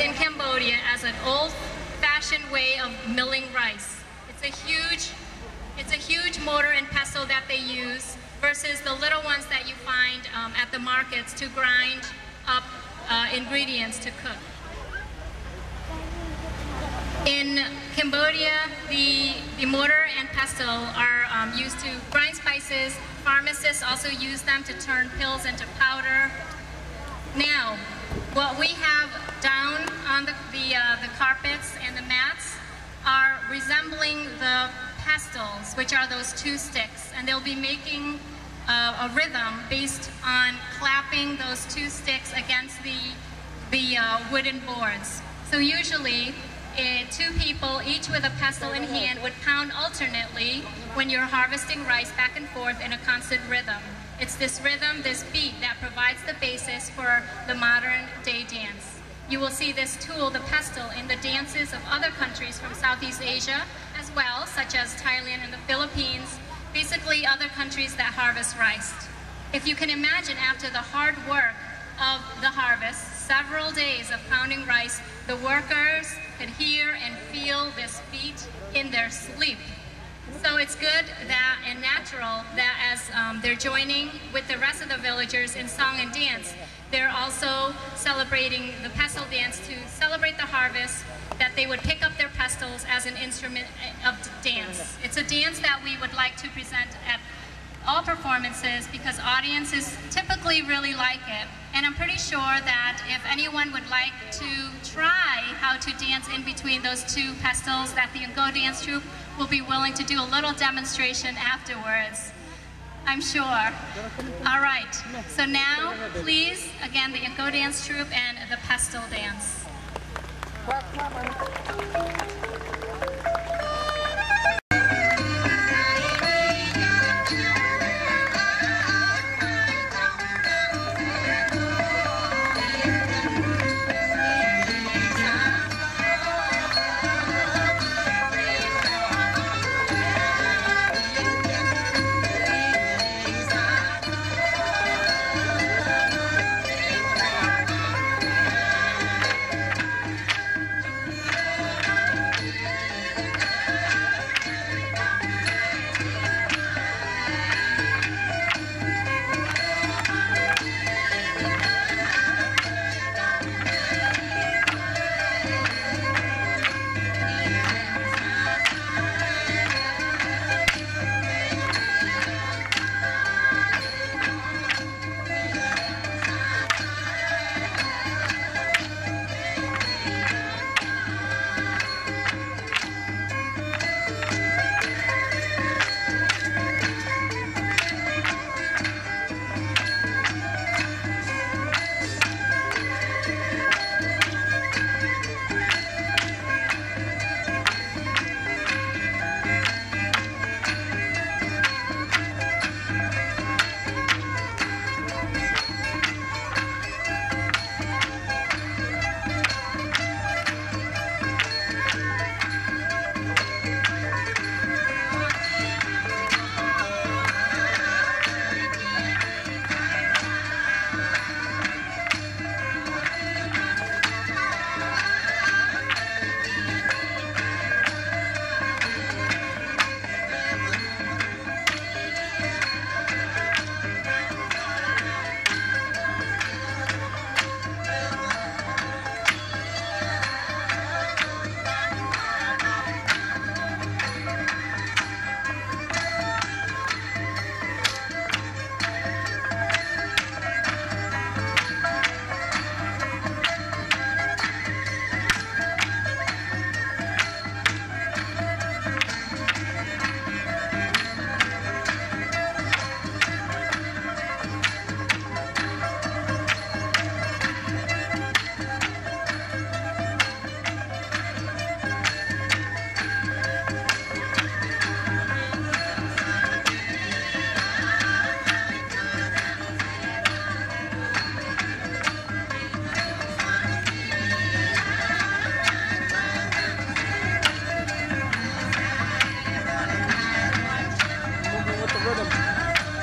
in Cambodia as an old-fashioned way of milling rice. It's a huge mortar and pestle that they use versus the little ones that you find at the markets to grind up ingredients to cook. In Cambodia, the mortar and pestle are used to grind spices. Pharmacists also use them to turn pills into powder. Now, what we have down on the carpets and the mats are resembling the pestles, which are those two sticks, and they'll be making a rhythm based on clapping those two sticks against the wooden boards. So usually, two people, each with a pestle in hand, would pound alternately when you're harvesting rice back and forth in a constant rhythm. It's this rhythm, this beat, that provides the basis for the modern day dance. You will see this tool, the pestle, in the dances of other countries from Southeast Asia as well, such as Thailand and the Philippines, basically other countries that harvest rice. If you can imagine, after the hard work of the harvest, several days of pounding rice, the workers could hear and feel this beat in their sleep. So it's good that and natural that as they're joining with the rest of the villagers in song and dance, they're also celebrating the pestle dance to celebrate the harvest, that they would pick up their pestles as an instrument of dance. It's a dance that we would like to present at all performances because audiences typically really like it. And I'm pretty sure that if anyone would like to try how to dance in between those two pestles, that the Angkor Dance Troupe will be willing to do a little demonstration afterwards. I'm sure. All right, so now please, again, the Angkor Dance Troupe and the Pestle Dance.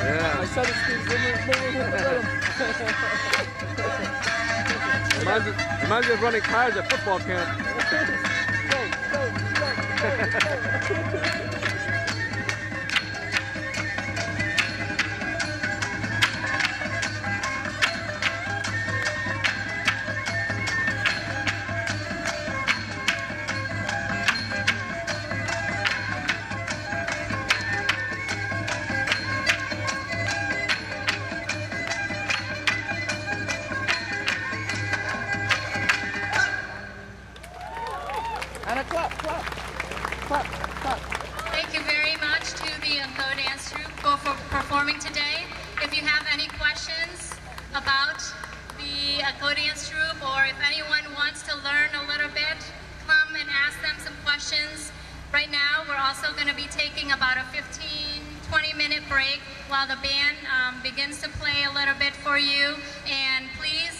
Yeah. My son is still moving with the rhythm. Reminds me of running tires at football camp. And a clap, clap, clap, clap. Thank you very much to the Angkor Dance Troupe for performing today. If you have any questions about the Angkor Dance Troupe, or if anyone wants to learn a little bit, come and ask them some questions. Right now, we're also going to be taking about a 15-20 minute break while the band begins to play a little bit for you. And please